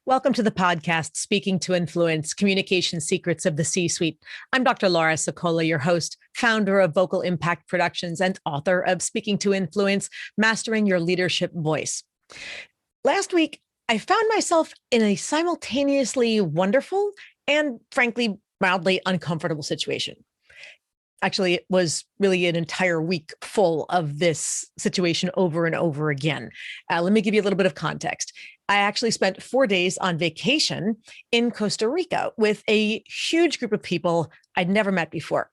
Welcome to the podcast, Speaking to Influence, Communication Secrets of the C-Suite. I'm Dr. Laura Sicola, your host, founder of Vocal Impact Productions and author of Speaking to Influence, Mastering Your Leadership Voice. Last week, I found myself in a simultaneously wonderful and, frankly, mildly uncomfortable situation. Actually, it was really an entire week full of this situation over and over again. Let me give you a little bit of context. I actually spent 4 days on vacation in Costa Rica with a huge group of people I'd never met before,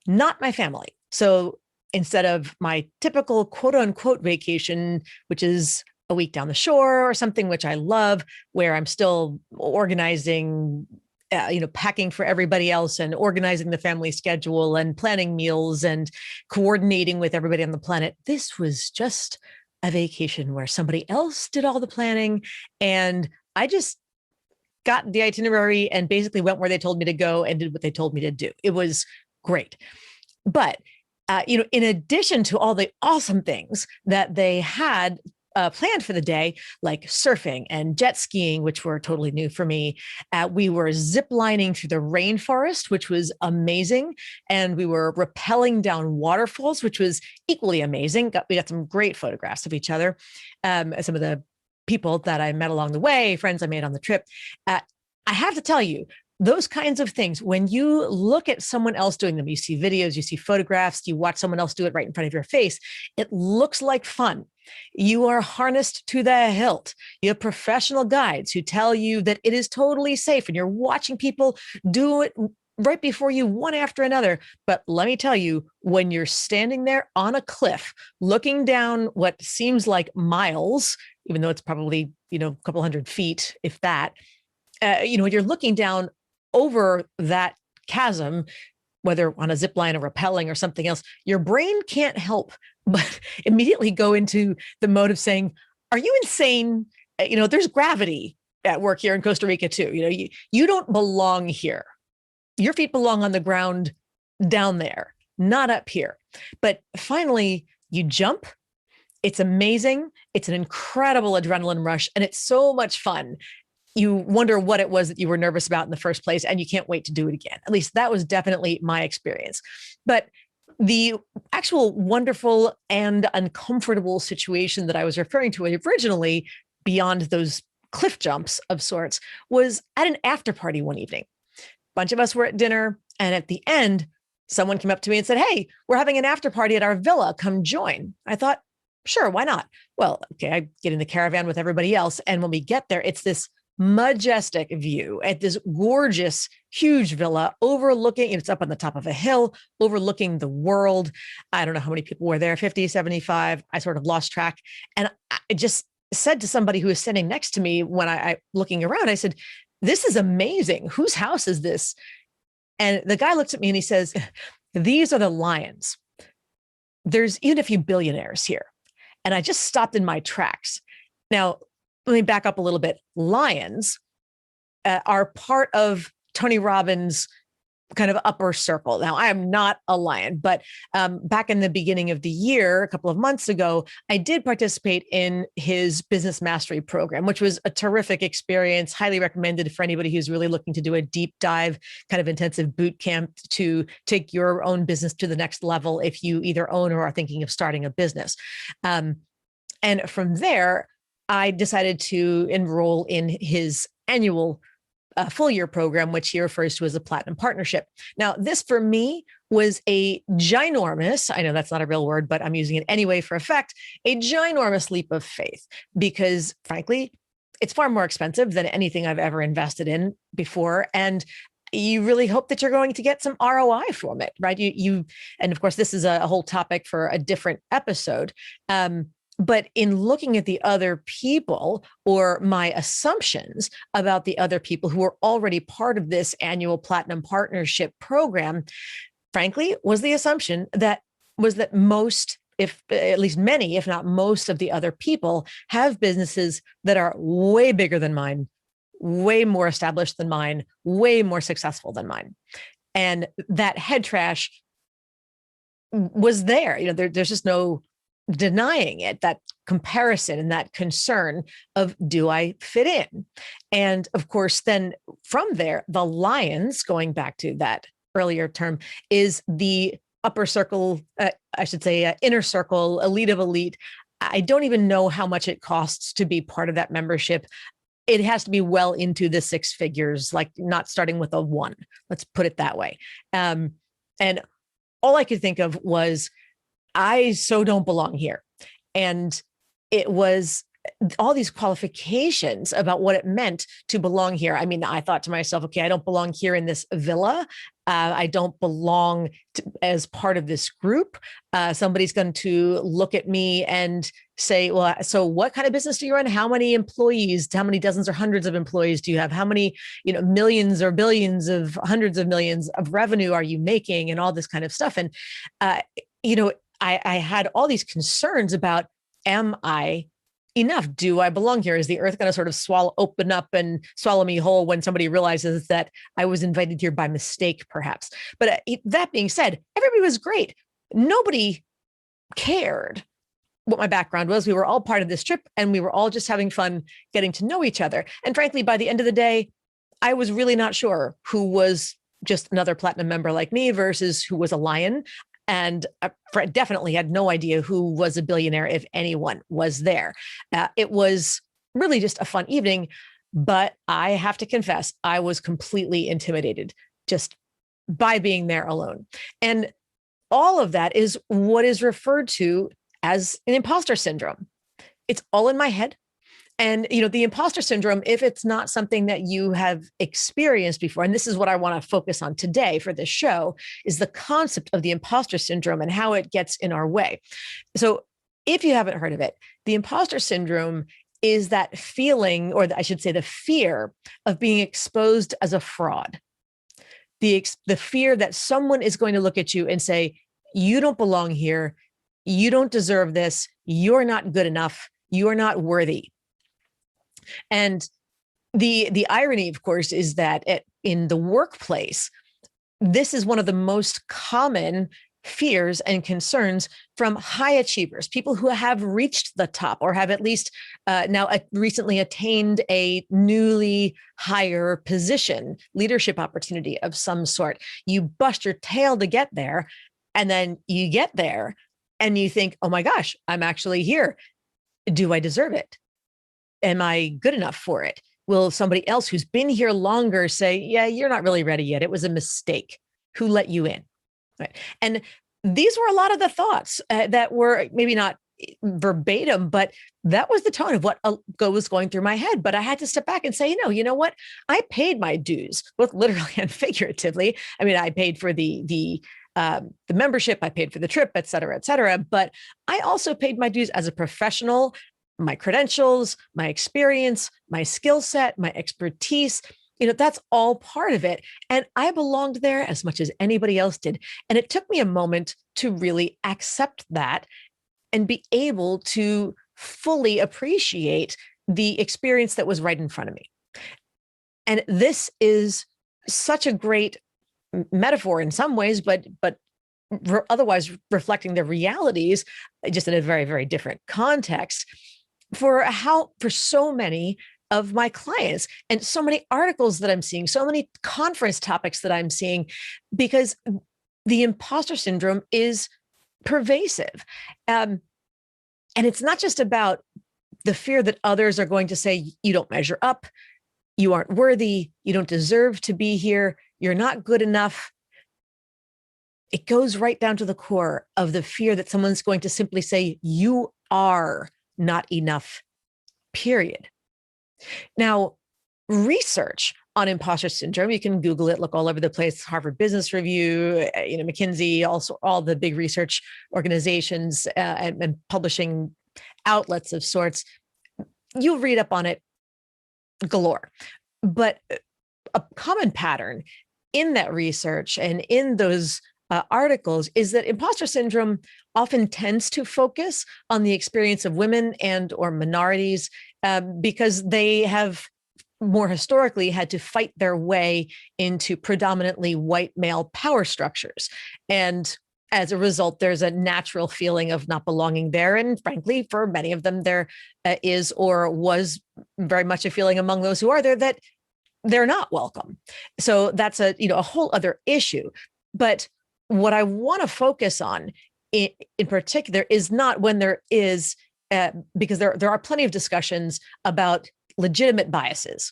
not my family. So instead of my typical quote unquote vacation, which is a week down the shore or something which I love, where I'm still organizing packing for everybody else and organizing the family schedule and planning meals and coordinating with everybody on the planet. This was just a vacation where somebody else did all the planning. And I just got the itinerary and basically went where they told me to go and did what they told me to do. It was great. But, in addition to all the awesome things that they had planned for the day, like surfing and jet skiing, which were totally new for me. We were zip lining through the rainforest, which was amazing. And we were rappelling down waterfalls, which was equally amazing. We got some great photographs of each other. Some of the people that I met along the way, friends I made on the trip. I have to tell you, those kinds of things, when you look at someone else doing them, you see videos, you see photographs, you watch someone else do it right in front of your face, it looks like fun. You are harnessed to the hilt. You have professional guides who tell you that it is totally safe, and you're watching people do it right before you, one after another. But let me tell you, when you're standing there on a cliff, looking down what seems like miles, even though it's probably, a couple hundred feet, if that, when you're looking down over that chasm, whether on a zip line or rappelling or something else, your brain can't help but immediately go into the mode of saying, are you insane? There's gravity at work here in Costa Rica too. You don't belong here. Your feet belong on the ground down there, not up here. But finally, you jump. It's amazing. It's an incredible adrenaline rush, and it's so much fun. You wonder what it was that you were nervous about in the first place, and you can't wait to do it again. At least that was definitely my experience. But the actual wonderful and uncomfortable situation that I was referring to originally, beyond those cliff jumps of sorts, was at an after party one evening. A bunch of us were at dinner, and at the end, someone came up to me and said, "Hey, we're having an after party at our villa. Come join." I thought, sure, why not? Well, okay, I get in the caravan with everybody else, and when we get there, it's this majestic view at this gorgeous, huge villa overlooking, it's up on the top of a hill, overlooking the world. I don't know how many people were there, 50, 75. I sort of lost track. And I just said to somebody who was sitting next to me when I looking around, I said, "This is amazing. Whose house is this?" And the guy looks at me and he says, "These are the lions. There's even a few billionaires here." And I just stopped in my tracks. Now, let me back up a little bit. Lions are part of Tony Robbins' kind of upper circle. Now, I am not a lion, but back in the beginning of the year, a couple of months ago, I did participate in his business mastery program, which was a terrific experience, highly recommended for anybody who's really looking to do a deep dive, kind of intensive boot camp to take your own business to the next level if you either own or are thinking of starting a business. And from there, I decided to enroll in his annual full year program, which he refers to as a platinum partnership. Now, this for me was a ginormous, I know that's not a real word, but I'm using it anyway for effect, a ginormous leap of faith, because frankly, it's far more expensive than anything I've ever invested in before. And you really hope that you're going to get some ROI from it, right? And of course, this is a whole topic for a different episode. But in looking at the other people, or my assumptions about the other people who were already part of this annual platinum partnership program, frankly, was the assumption that most, if at least many, if not most of the other people have businesses that are way bigger than mine, way more established than mine, way more successful than mine. And that head trash was there. There's just no denying it. That comparison and that concern of, do I fit in? And of course, then from there, the lions, going back to that earlier term, is the upper circle, I should say, inner circle, elite of elite. I don't even know how much it costs to be part of that membership. It has to be well into the six figures, like not starting with a one. Let's put it that way. And all I could think of was, I so don't belong here. And it was all these qualifications about what it meant to belong here. I mean, I thought to myself, okay, I don't belong here in this villa. I don't belong as part of this group. Somebody's going to look at me and say, well, so what kind of business do you run? How many employees? How many dozens or hundreds of employees do you have? How many, millions or billions of hundreds of millions of revenue are you making, and all this kind of stuff? And, I had all these concerns about, am I enough? Do I belong here? Is the earth going to sort of open up and swallow me whole when somebody realizes that I was invited here by mistake, perhaps? But that being said, everybody was great. Nobody cared what my background was. We were all part of this trip, and we were all just having fun getting to know each other. And frankly, by the end of the day, I was really not sure who was just another platinum member like me versus who was a lion. And I definitely had no idea who was a billionaire, if anyone was there. It was really just a fun evening, but I have to confess, I was completely intimidated just by being there alone. And all of that is what is referred to as an imposter syndrome. It's all in my head. And, the imposter syndrome, if it's not something that you have experienced before, and this is what I want to focus on today for this show, is the concept of the imposter syndrome and how it gets in our way. So if you haven't heard of it, the imposter syndrome is that feeling, or I should say the fear of being exposed as a fraud. The fear that someone is going to look at you and say, you don't belong here. You don't deserve this. You're not good enough. You're not worthy. And the irony, of course, is that in the workplace, this is one of the most common fears and concerns from high achievers, people who have reached the top or have at least now recently attained a newly higher position, leadership opportunity of some sort. You bust your tail to get there, and then you get there and you think, oh my gosh, I'm actually here. Do I deserve it? Am I good enough for it? Will somebody else who's been here longer say, yeah, you're not really ready yet. It was a mistake. Who let you in? Right. And these were a lot of the thoughts that were maybe not verbatim, but that was the tone of what was going through my head. But I had to step back and say, you know what? I paid my dues, both literally and figuratively. I mean, I paid for the membership, I paid for the trip, et cetera, but I also paid my dues as a professional. My credentials, my experience, my skill set, my expertise, that's all part of it. And I belonged there as much as anybody else did. And it took me a moment to really accept that and be able to fully appreciate the experience that was right in front of me. And this is such a great metaphor in some ways, but otherwise reflecting the realities just in a very, very different context for so many of my clients and so many articles that I'm seeing, so many conference topics that I'm seeing, because the imposter syndrome is pervasive. And it's not just about the fear that others are going to say, you don't measure up, you aren't worthy, you don't deserve to be here, you're not good enough. It goes right down to the core of the fear that someone's going to simply say, you are not enough, period. Now, research on imposter syndrome, you can Google it, look all over the place, Harvard Business Review, McKinsey, also all the big research organizations and publishing outlets of sorts. You'll read up on it galore. But a common pattern in that research and in those articles is that imposter syndrome often tends to focus on the experience of women and or minorities because they have more historically had to fight their way into predominantly white male power structures. And as a result, there's a natural feeling of not belonging there. And frankly, for many of them, there is or was very much a feeling among those who are there that they're not welcome. So that's a whole other issue. But what I want to focus on in particular is not when there is, because there are plenty of discussions about legitimate biases,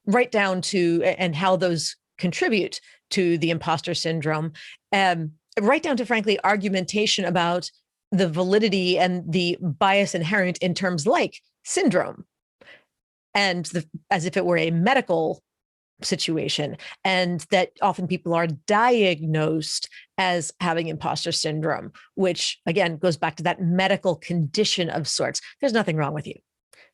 right down to and how those contribute to the imposter syndrome, right down to, frankly, argumentation about the validity and the bias inherent in terms like syndrome, and as if it were a medical situation, and that often people are diagnosed as having imposter syndrome, which again goes back to that medical condition of sorts. There's nothing wrong with you.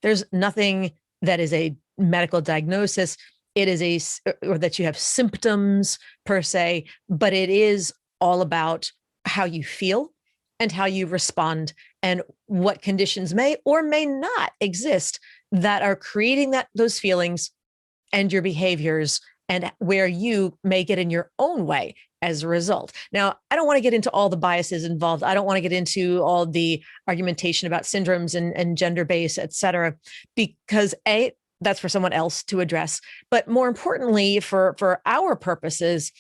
There's nothing that is a medical diagnosis. It is or that you have symptoms per se, but it is all about how you feel and how you respond and what conditions may or may not exist that are creating those feelings and your behaviors, and where you may get in your own way as a result. Now, I don't want to get into all the biases involved. I don't want to get into all the argumentation about syndromes and gender base, et cetera, because that's for someone else to address. But more importantly, for our purposes,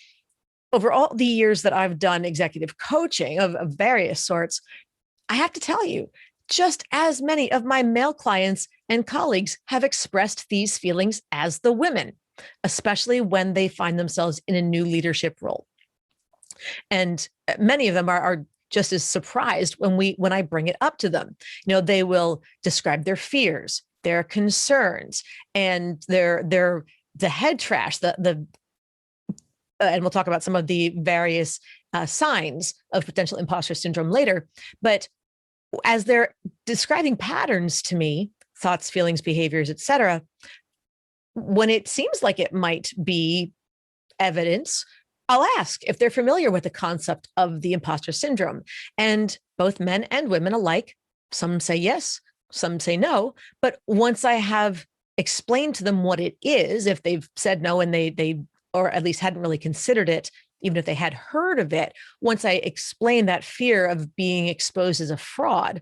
over all the years that I've done executive coaching of various sorts, I have to tell you, just as many of my male clients and colleagues have expressed these feelings as the women, especially when they find themselves in a new leadership role. And many of them are just as surprised when I bring it up to them. They will describe their fears, their concerns, and the head trash, and we'll talk about some of the various signs of potential imposter syndrome later. But as they're describing patterns to me, thoughts, feelings, behaviors, et cetera, when it seems like it might be evidence, I'll ask if they're familiar with the concept of the imposter syndrome. And both men and women alike, some say yes, some say no. But once I have explained to them what it is, if they've said no and they or at least hadn't really considered it, even if they had heard of it, once I explain that fear of being exposed as a fraud,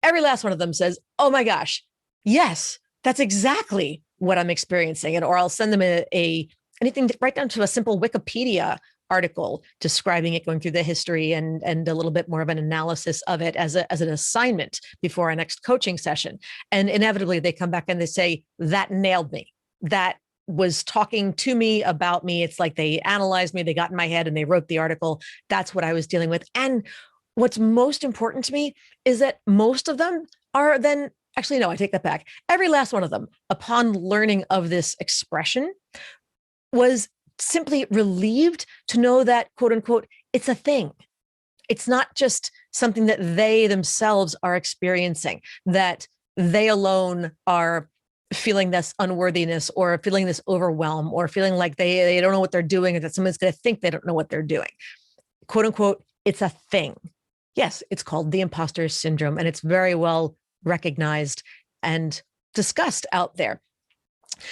every last one of them says, oh my gosh, yes, that's exactly what I'm experiencing. Or I'll send them anything right down to a simple Wikipedia article describing it, going through the history and a little bit more of an analysis of it as an assignment before our next coaching session. And inevitably they come back and they say, that nailed me. That was talking to me about me. It's like they analyzed me, they got in my head and they wrote the article. That's what I was dealing with. And what's most important to me is that most of them are then, actually, no, I take that back. Every last one of them, upon learning of this expression, was simply relieved to know that, quote unquote, it's a thing. It's not just something that they themselves are experiencing, that they alone are feeling this unworthiness or feeling this overwhelm or feeling like they don't know what they're doing, or that someone's going to think they don't know what they're doing. Quote unquote, it's a thing. Yes, it's called the imposter syndrome, and it's very well recognized and discussed out there.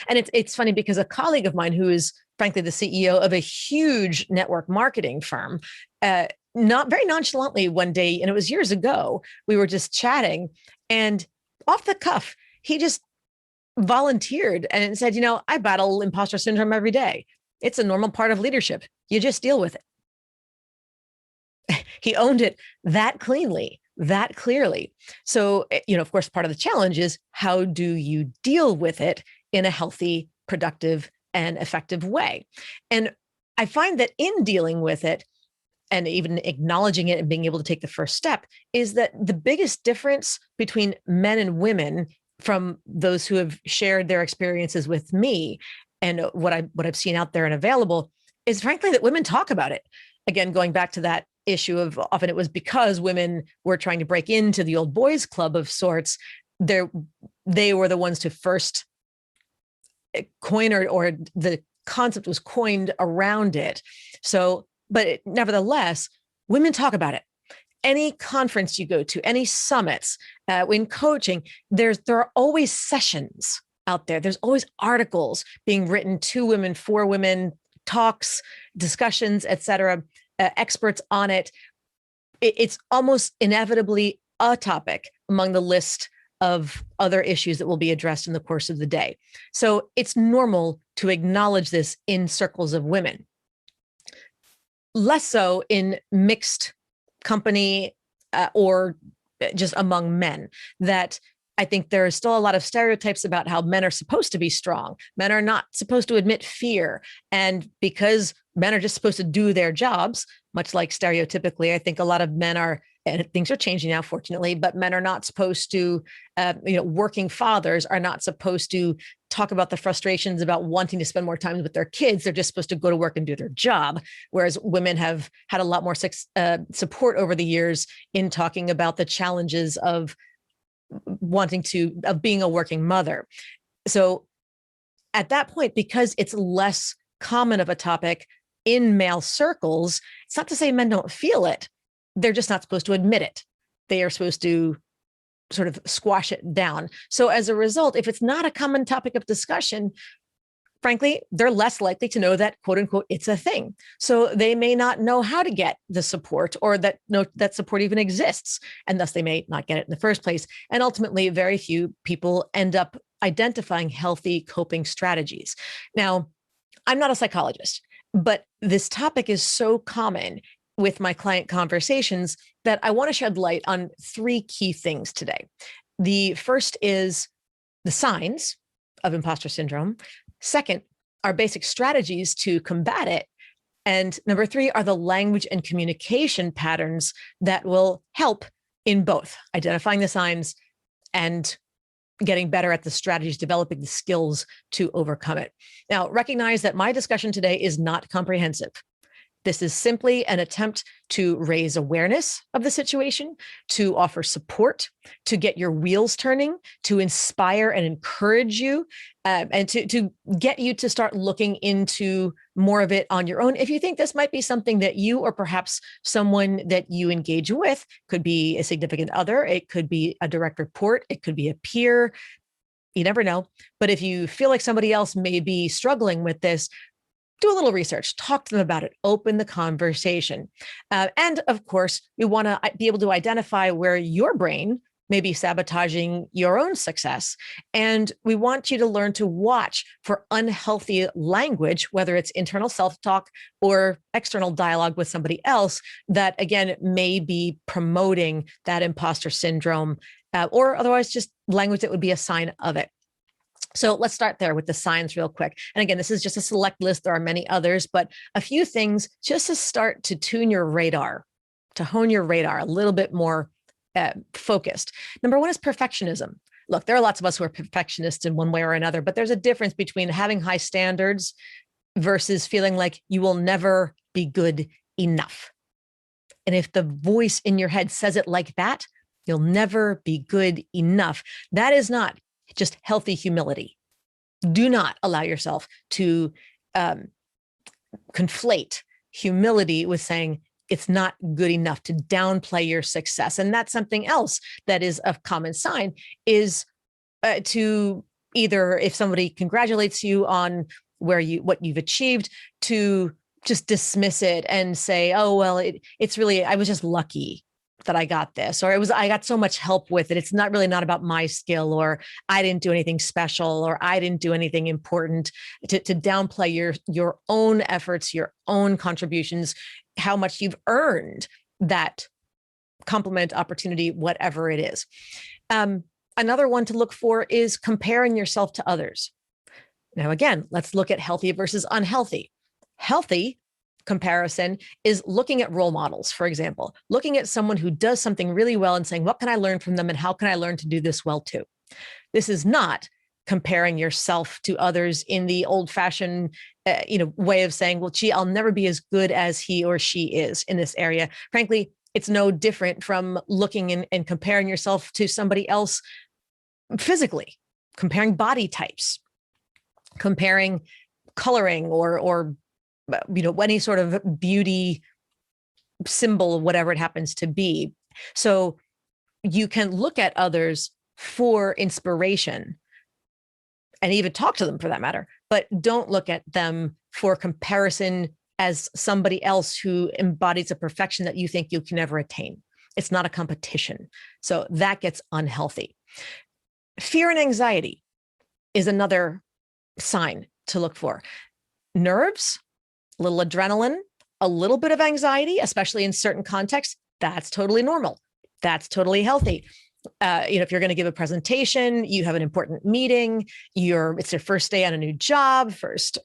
And it's funny because a colleague of mine who is frankly the CEO of a huge network marketing firm, not very nonchalantly one day, and it was years ago, we were just chatting, and off the cuff, he just volunteered and said, I battle imposter syndrome every day. It's a normal part of leadership. You just deal with it. He owned it that cleanly, that clearly. So, of course, part of the challenge is how do you deal with it in a healthy, productive, and effective way? And I find that in dealing with it and even acknowledging it and being able to take the first step is that the biggest difference between men and women, from those who have shared their experiences with me and what I've seen out there and available, is frankly that women talk about it. Again, going back to that issue of often it was because women were trying to break into the old boys club of sorts. They were the ones to first coin or the concept was coined around it. So, but nevertheless, women talk about it. Any conference you go to, any summits, in coaching, there are always sessions out there. There's always articles being written to women, for women, talks, discussions, et cetera, experts on it. it's almost inevitably a topic among the list of other issues that will be addressed in the course of the day. So it's normal to acknowledge this in circles of women. Less so in mixed company or just among men, that I think there is still a lot of stereotypes about how men are supposed to be strong. Men are not supposed to admit fear. And because men are just supposed to do their jobs, much like stereotypically, I think a lot of men are, and things are changing now, fortunately, but men are not supposed to, working fathers are not supposed to talk about the frustrations about wanting to spend more time with their kids. They're just supposed to go to work and do their job. Whereas women have had a lot more support over the years in talking about the challenges of being a working mother. So at that point, because it's less common of a topic in male circles, it's not to say men don't feel it. They're just not supposed to admit it. They are supposed to sort of squash it down. So as a result, if it's not a common topic of discussion, frankly, they're less likely to know that, quote unquote, it's a thing. So they may not know how to get the support, or that support even exists. And thus they may not get it in the first place. And ultimately, very few people end up identifying healthy coping strategies. Now, I'm not a psychologist, but this topic is so common with my client conversations that I want to shed light on three key things today. The first is the signs of imposter syndrome. Second, are basic strategies to combat it. And number three are the language and communication patterns that will help in both identifying the signs and getting better at the strategies, developing the skills to overcome it. Now, recognize that my discussion today is not comprehensive. This is simply an attempt to raise awareness of the situation, to offer support, to get your wheels turning, to inspire and encourage you, and to get you to start looking into more of it on your own. If you think this might be something that you, or perhaps someone that you engage with, could be a significant other, it could be a direct report, it could be a peer, you never know. But if you feel like somebody else may be struggling with this, do a little research, talk to them about it, open the conversation. And of course, we want to be able to identify where your brain may be sabotaging your own success. And we want you to learn to watch for unhealthy language, whether it's internal self-talk or external dialogue with somebody else, that again, may be promoting that imposter syndrome, or otherwise just language that would be a sign of it. So let's start there with the signs real quick. And again, this is just a select list. There are many others, but a few things just to start to tune your radar, to hone your radar a little bit more focused. Number one is perfectionism. Look, there are lots of us who are perfectionists in one way or another, but there's a difference between having high standards versus feeling like you will never be good enough. And if the voice in your head says it like that, you'll never be good enough. That is not just healthy humility. Do not allow yourself to conflate humility with saying it's not good enough, to downplay your success. And that's something else that is a common sign, is to either, if somebody congratulates you on what you've achieved, to just dismiss it and say, oh, well, it's really, I was just lucky that I got this, or I got so much help with it. It's not about my skill, or I didn't do anything special, or I didn't do anything important, to downplay your own efforts, your own contributions, how much you've earned that compliment, opportunity, whatever it is. Another one to look for is comparing yourself to others. Now, again, let's look at healthy versus unhealthy. Healthy comparison is looking at role models, for example, looking at someone who does something really well and saying, what can I learn from them and how can I learn to do this well too? This is not comparing yourself to others in the old-fashioned way of saying, well, gee, I'll never be as good as he or she is in this area. Frankly, it's no different from looking and comparing yourself to somebody else physically, comparing body types, comparing coloring, or any sort of beauty symbol, whatever it happens to be. So you can look at others for inspiration and even talk to them for that matter, but don't look at them for comparison as somebody else who embodies a perfection that you think you can never attain. It's not a competition. So that gets unhealthy. Fear and anxiety is another sign to look for. Nerves, a little adrenaline, a little bit of anxiety, especially in certain contexts, that's totally normal. That's totally healthy. If you're going to give a presentation, you have an important meeting, it's your first day on a new job,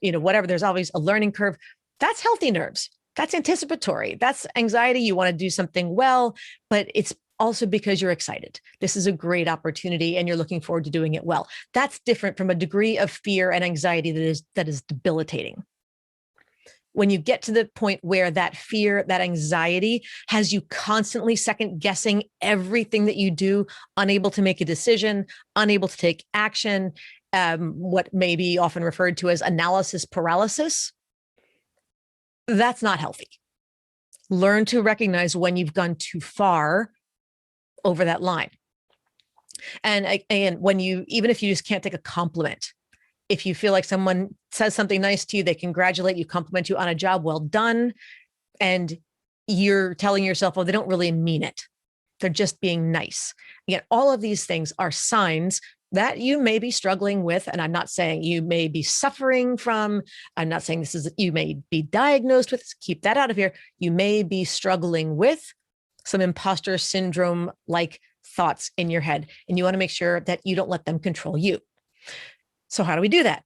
whatever, there's always a learning curve. That's healthy nerves. That's anticipatory. That's anxiety. You want to do something well, but it's also because you're excited. This is a great opportunity and you're looking forward to doing it well. That's different from a degree of fear and anxiety that is debilitating. When you get to the point where that fear, that anxiety has you constantly second guessing everything that you do, unable to make a decision, unable to take action, what may be often referred to as analysis paralysis, that's not healthy. Learn to recognize when you've gone too far over that line. And even if you just can't take a compliment, if you feel like someone says something nice to you, they congratulate you, compliment you on a job well done, and you're telling yourself, oh, they don't really mean it. They're just being nice. Again, all of these things are signs that you may be struggling with. And I'm not saying you may be suffering from, I'm not saying you may be diagnosed with, keep that out of here. You may be struggling with some imposter syndrome-like thoughts in your head, and you want to make sure that you don't let them control you. So how do we do that?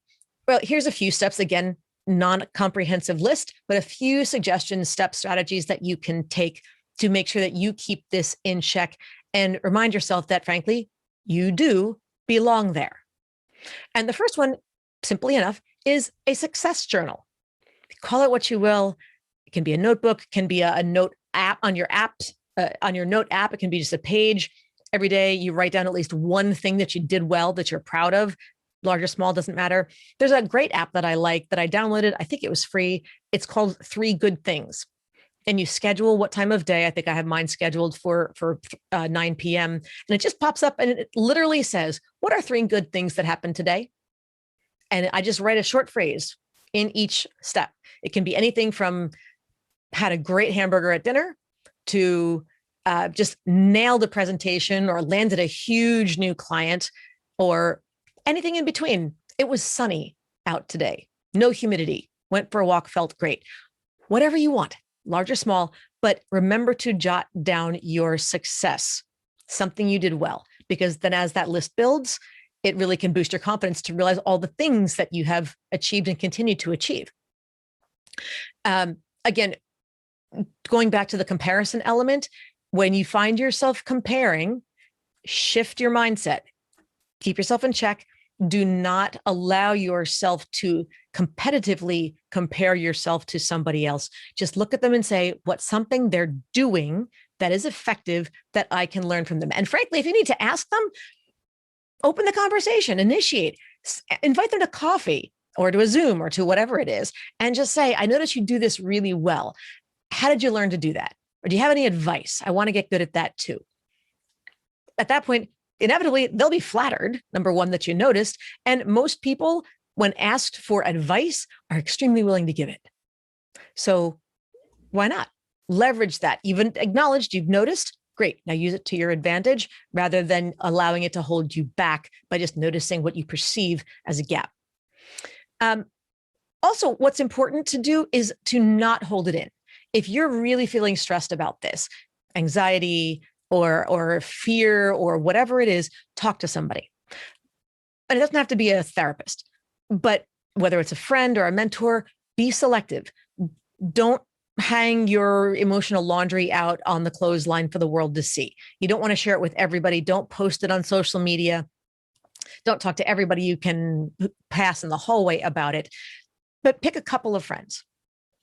Well, here's a few steps. Again, non-comprehensive list, but a few suggestions, steps, strategies that you can take to make sure that you keep this in check and remind yourself that, frankly, you do belong there. And the first one, simply enough, is a success journal. Call it what you will. It can be a notebook, can be a note app on your apps, on your note app. It can be just a page. Every day you write down at least one thing that you did well, that you're proud of. Large or small, doesn't matter. There's a great app that I like that I downloaded. I think it was free. It's called 3 Good Things. And you schedule what time of day. I think I have mine scheduled for 9 p.m. And it just pops up and it literally says, what are 3 good things that happened today? And I just write a short phrase in each step. It can be anything from had a great hamburger at dinner to just nailed a presentation or landed a huge new client or anything in between. It was sunny out today, no humidity, went for a walk, felt great. Whatever you want, large or small, but remember to jot down your success, something you did well, because then as that list builds, it really can boost your confidence to realize all the things that you have achieved and continue to achieve. Again, going back to the comparison element, when you find yourself comparing, shift your mindset, keep yourself in check. Do not allow yourself to competitively compare yourself to somebody else. Just look at them and say, what's something they're doing that is effective that I can learn from them? And frankly, if you need to ask them, open the conversation, initiate, invite them to coffee or to a Zoom or to whatever it is, and just say, I notice you do this really well. How did you learn to do that? Or do you have any advice? I want to get good at that too. At that point, inevitably, they'll be flattered, number one, that you noticed. And most people, when asked for advice, are extremely willing to give it. So why not? Leverage that. You've acknowledged, you've noticed, great. Now use it to your advantage rather than allowing it to hold you back by just noticing what you perceive as a gap. Also, what's important to do is to not hold it in. If you're really feeling stressed about this, anxiety, or fear or whatever it is, talk to somebody. And it doesn't have to be a therapist, but whether it's a friend or a mentor, be selective. Don't hang your emotional laundry out on the clothesline for the world to see. You don't want to share it with everybody. Don't post it on social media. Don't talk to everybody you can pass in the hallway about it, but pick a couple of friends.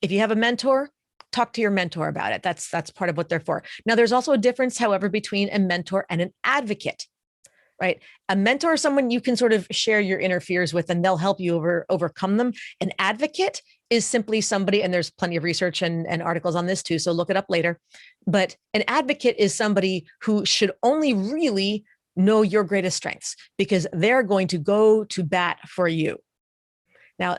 If you have a mentor, talk to your mentor about it. That's part of what they're for. Now, there's also a difference, however, between a mentor and an advocate, right? A mentor is someone you can sort of share your inner fears with, and they'll help you overcome them. An advocate is simply somebody, and there's plenty of research and articles on this too, so look it up later. But an advocate is somebody who should only really know your greatest strengths because they're going to go to bat for you. Now,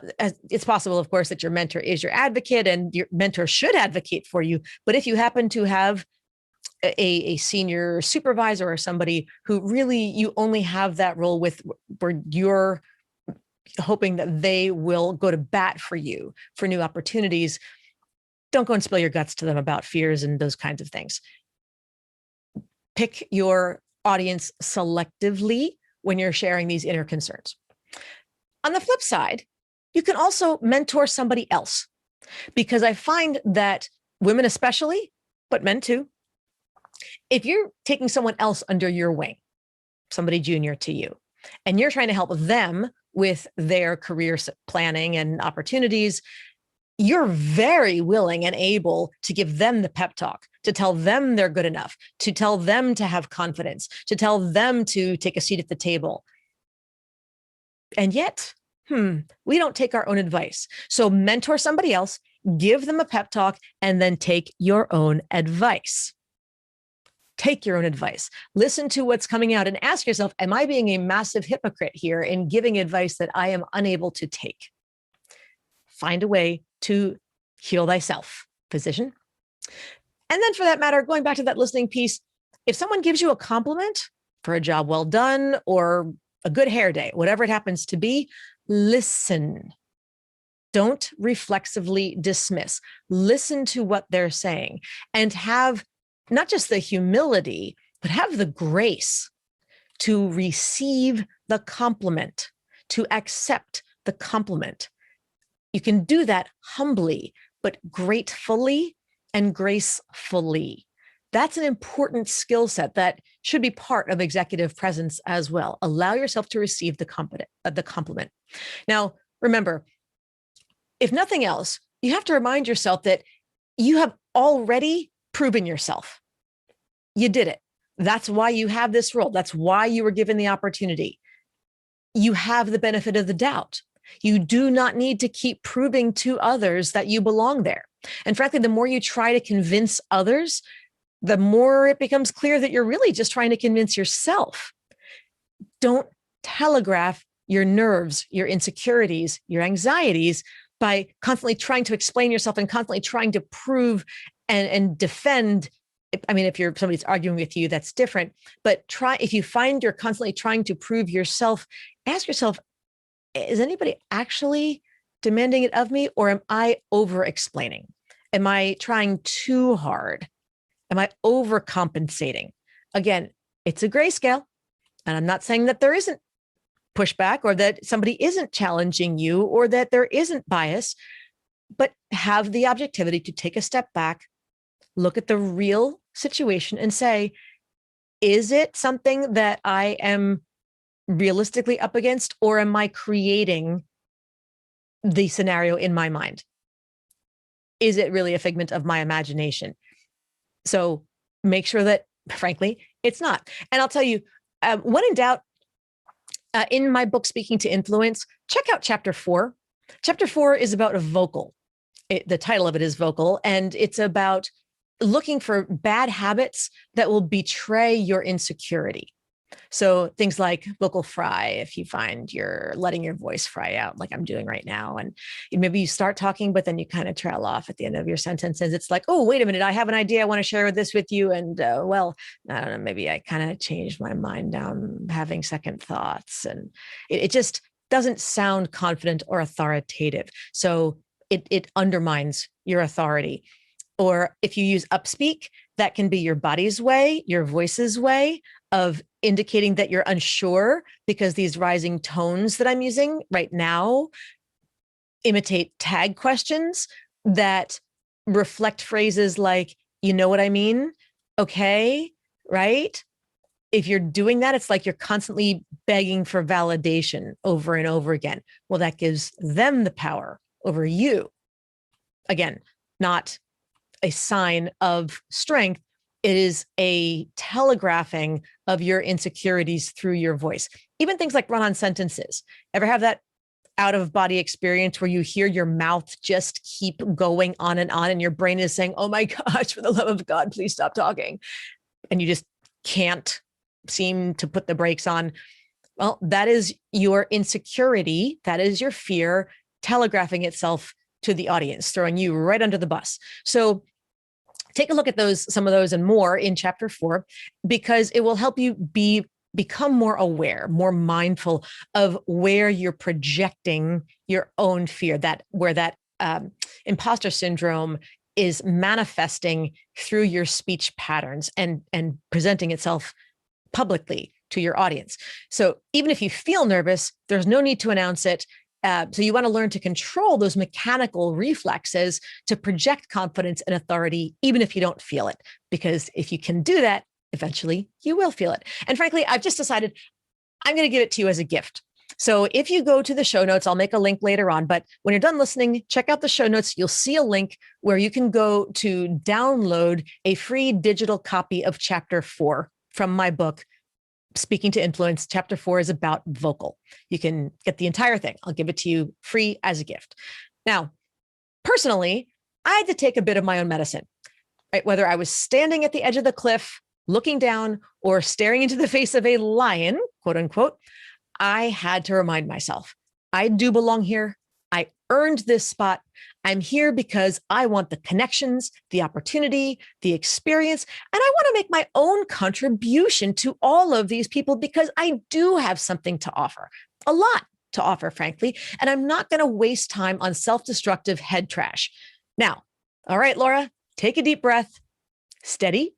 it's possible, of course, that your mentor is your advocate and your mentor should advocate for you. But if you happen to have a senior supervisor or somebody who really you only have that role with, where you're hoping that they will go to bat for you for new opportunities, don't go and spill your guts to them about fears and those kinds of things. Pick your audience selectively when you're sharing these inner concerns. On the flip side, you can also mentor somebody else, because I find that women especially, but men too, if you're taking someone else under your wing, somebody junior to you, and you're trying to help them with their career planning and opportunities, you're very willing and able to give them the pep talk, to tell them they're good enough, to tell them to have confidence, to tell them to take a seat at the table. And yet, we don't take our own advice. So mentor somebody else, give them a pep talk, and then take your own advice. Take your own advice. Listen to what's coming out and ask yourself, am I being a massive hypocrite here in giving advice that I am unable to take? Find a way to heal thyself, physician. And then for that matter, going back to that listening piece, if someone gives you a compliment for a job well done or a good hair day, whatever it happens to be, listen. Don't reflexively dismiss. Listen to what they're saying and have not just the humility, but have the grace to receive the compliment, to accept the compliment. You can do that humbly, but gratefully and gracefully. That's an important skill set that should be part of executive presence as well. Allow yourself to receive the compliment. Now, remember, if nothing else, you have to remind yourself that you have already proven yourself. You did it. That's why you have this role. That's why you were given the opportunity. You have the benefit of the doubt. You do not need to keep proving to others that you belong there. And frankly, the more you try to convince others, the more it becomes clear that you're really just trying to convince yourself. Don't telegraph your nerves, your insecurities, your anxieties by constantly trying to explain yourself and constantly trying to prove and defend. I mean, if somebody's arguing with you, that's different. But if you find you're constantly trying to prove yourself, ask yourself, is anybody actually demanding it of me, or am I over-explaining? Am I trying too hard? Am I overcompensating? Again, it's a grayscale. And I'm not saying that there isn't pushback or that somebody isn't challenging you or that there isn't bias, but have the objectivity to take a step back, look at the real situation and say, is it something that I am realistically up against, or am I creating the scenario in my mind? Is it really a figment of my imagination? So make sure that, frankly, it's not. And I'll tell you, when in doubt, in my book, Speaking to Influence, check out chapter 4. Chapter 4 is about a vocal. The title of it is Vocal, and it's about looking for bad habits that will betray your insecurity. So things like vocal fry, if you find you're letting your voice fry out like I'm doing right now. And maybe you start talking, but then you kind of trail off at the end of your sentences. It's like, oh, wait a minute, I have an idea. I want to share this with you. And well, I don't know, maybe I kind of changed my mind down having second thoughts. And it just doesn't sound confident or authoritative. So it undermines your authority. Or if you use upspeak, that can be your body's way, your voice's way of indicating that you're unsure, because these rising tones that I'm using right now imitate tag questions that reflect phrases like, you know what I mean? Okay, right? If you're doing that, it's like you're constantly begging for validation over and over again. Well, that gives them the power over you. Again, not a sign of strength. It is a telegraphing of your insecurities through your voice. Even things like run-on sentences. Ever have that out-of-body experience where you hear your mouth just keep going on and your brain is saying, oh my gosh, for the love of God, please stop talking. And you just can't seem to put the brakes on. Well, that is your insecurity. That is your fear telegraphing itself to the audience, throwing you right under the bus. So take a look at some of those and more in chapter 4, because it will help you become more aware, more mindful of where you're projecting your own fear, where that imposter syndrome is manifesting through your speech patterns and presenting itself publicly to your audience. So even if you feel nervous, there's no need to announce it. So you want to learn to control those mechanical reflexes to project confidence and authority, even if you don't feel it. Because if you can do that, eventually you will feel it. And frankly, I've just decided I'm going to give it to you as a gift. So if you go to the show notes, I'll make a link later on, but when you're done listening, check out the show notes. You'll see a link where you can go to download a free digital copy of chapter 4 from my book, Speaking to Influence. Chapter 4 is about vocal. You can get the entire thing. I'll give it to you free as a gift. Now, personally, I had to take a bit of my own medicine, right? Whether I was standing at the edge of the cliff, looking down, or staring into the face of a lion, quote unquote, I had to remind myself, I do belong here. I earned this spot. I'm here because I want the connections, the opportunity, the experience, and I want to make my own contribution to all of these people because I do have something to offer, a lot to offer, frankly, and I'm not going to waste time on self-destructive head trash. Now, all right, Laura, take a deep breath, steady.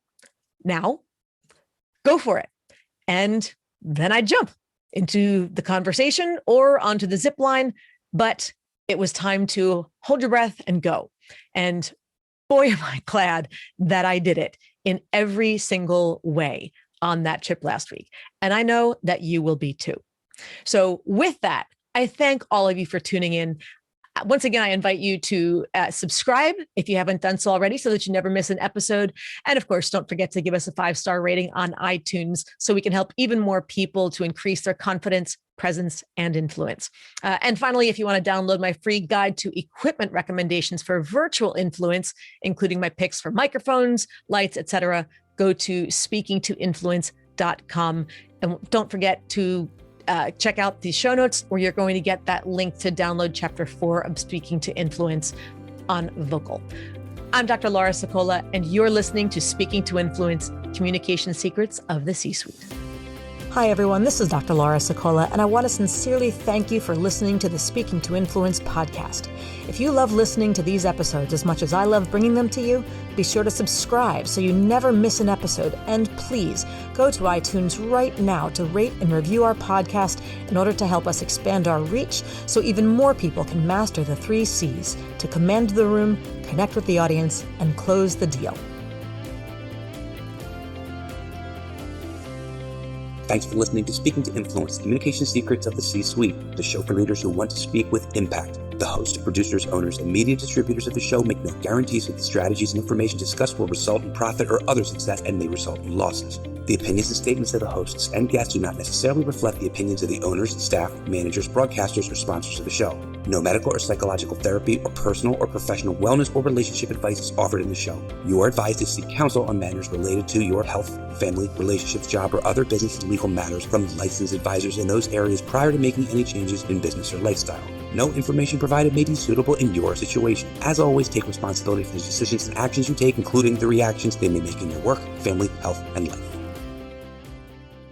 Now, go for it. And then I jump into the conversation or onto the zip line, but it was time to hold your breath and go. And boy, am I glad that I did it in every single way on that trip last week. And I know that you will be too. So with that, I thank all of you for tuning in. Once again, I invite you to subscribe if you haven't done so already so that you never miss an episode. And of course, don't forget to give us a 5-star rating on iTunes so we can help even more people to increase their confidence, presence, and influence. And finally, if you want to download my free guide to equipment recommendations for virtual influence, including my picks for microphones, lights, etc., go to speakingtoinfluence.com. And don't forget to check out the show notes where you're going to get that link to download chapter 4 of Speaking to Influence on vocal. I'm Dr. Laura Sicola, and you're listening to Speaking to Influence, Communication Secrets of the C-Suite. Hi, everyone. This is Dr. Laura Sicola, and I want to sincerely thank you for listening to the Speaking to Influence podcast. If you love listening to these episodes as much as I love bringing them to you, be sure to subscribe so you never miss an episode. And please go to iTunes right now to rate and review our podcast in order to help us expand our reach so even more people can master the 3 C's to command the room, connect with the audience, and close the deal. Thanks for listening to Speaking to Influence, Communication Secrets of the C-Suite, the show for leaders who want to speak with impact. The hosts, producers, owners, and media distributors of the show make no guarantees that the strategies and information discussed will result in profit or other success and may result in losses. The opinions and statements of the hosts and guests do not necessarily reflect the opinions of the owners, staff, managers, broadcasters, or sponsors of the show. No medical or psychological therapy or personal or professional wellness or relationship advice is offered in the show. You are advised to seek counsel on matters related to your health, family, relationships, job, or other business and legal matters from licensed advisors in those areas prior to making any changes in business or lifestyle. No information provided may be suitable in your situation. As always, take responsibility for the decisions and actions you take, including the reactions they may make in your work, family, health, and life.